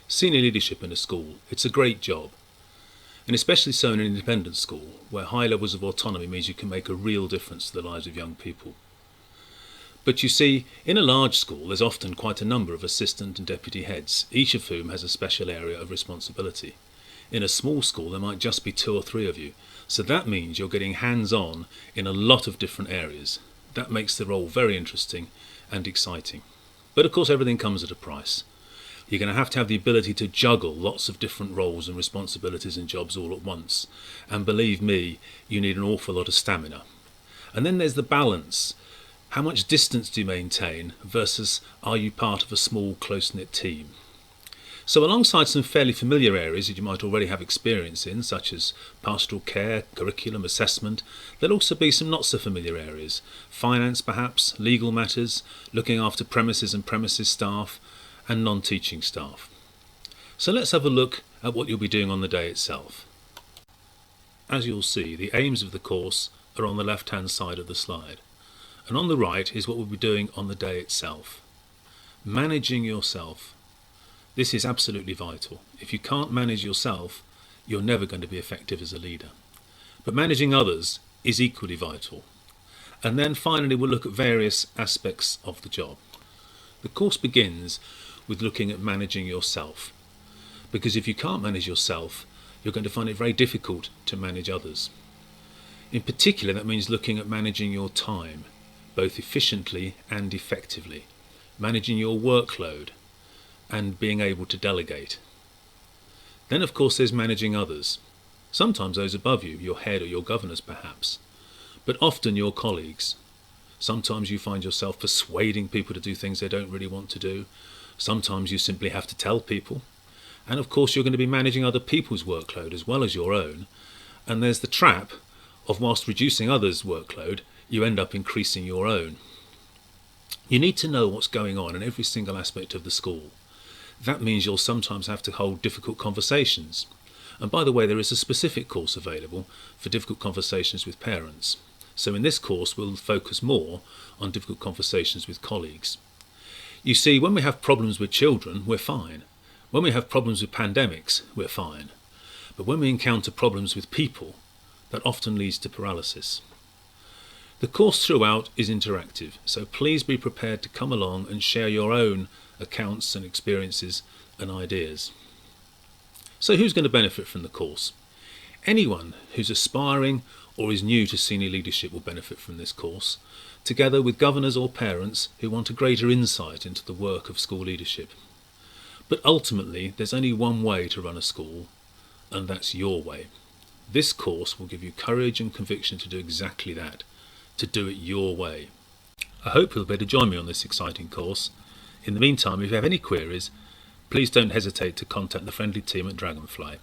Senior leadership in a school, it's a great job, and especially so in an independent school, where high levels of autonomy means you can make a real difference to the lives of young people. But you see, in a large school there's often quite a number of assistant and deputy heads, each of whom has a special area of responsibility. In a small school there might just be 2 or 3 of you, so that means you're getting hands-on in a lot of different areas. That makes the role very interesting and exciting. But of course everything comes at a price. You're going to have the ability to juggle lots of different roles and responsibilities and jobs all at once. And believe me, you need an awful lot of stamina. And then there's the balance. How much distance do you maintain versus are you part of a small, close-knit team? So alongside some fairly familiar areas that you might already have experience in, such as pastoral care, curriculum, assessment, there'll also be some not so familiar areas. Finance perhaps, legal matters, looking after premises and premises staff, and non-teaching staff. So let's have a look at what you'll be doing on the day itself. As you'll see, the aims of the course are on the left-hand side of the slide, and on the right is what we'll be doing on the day itself. Managing yourself. This is absolutely vital. If you can't manage yourself, you're never going to be effective as a leader. But managing others is equally vital. And then finally we'll look at various aspects of the job. The course begins with looking at managing yourself, because if you can't manage yourself, you're going to find it very difficult to manage others. In particular, that means looking at managing your time, both efficiently and effectively, managing your workload, and being able to delegate. Then of course there's managing others, sometimes those above you, your head or your governors perhaps, but often your colleagues. Sometimes you find yourself persuading people to do things they don't really want to do. Sometimes you simply have to tell people. And of course you're going to be managing other people's workload as well as your own. And there's the trap of, whilst reducing others' workload, you end up increasing your own. You need to know what's going on in every single aspect of the school. That means you'll sometimes have to hold difficult conversations. And by the way, there is a specific course available for difficult conversations with parents. So in this course we'll focus more on difficult conversations with colleagues. You see, when we have problems with children, we're fine. When we have problems with pandemics, we're fine. But when we encounter problems with people, that often leads to paralysis. The course throughout is interactive, so please be prepared to come along and share your own accounts and experiences and ideas. So who's going to benefit from the course? Anyone who's aspiring or is new to senior leadership will benefit from this course, together with governors or parents who want a greater insight into the work of school leadership. But ultimately, there's only one way to run a school, and that's your way. This course will give you courage and conviction to do exactly that, to do it your way. I hope you'll be able to join me on this exciting course. In the meantime, if you have any queries, please don't hesitate to contact the friendly team at Dragonfly.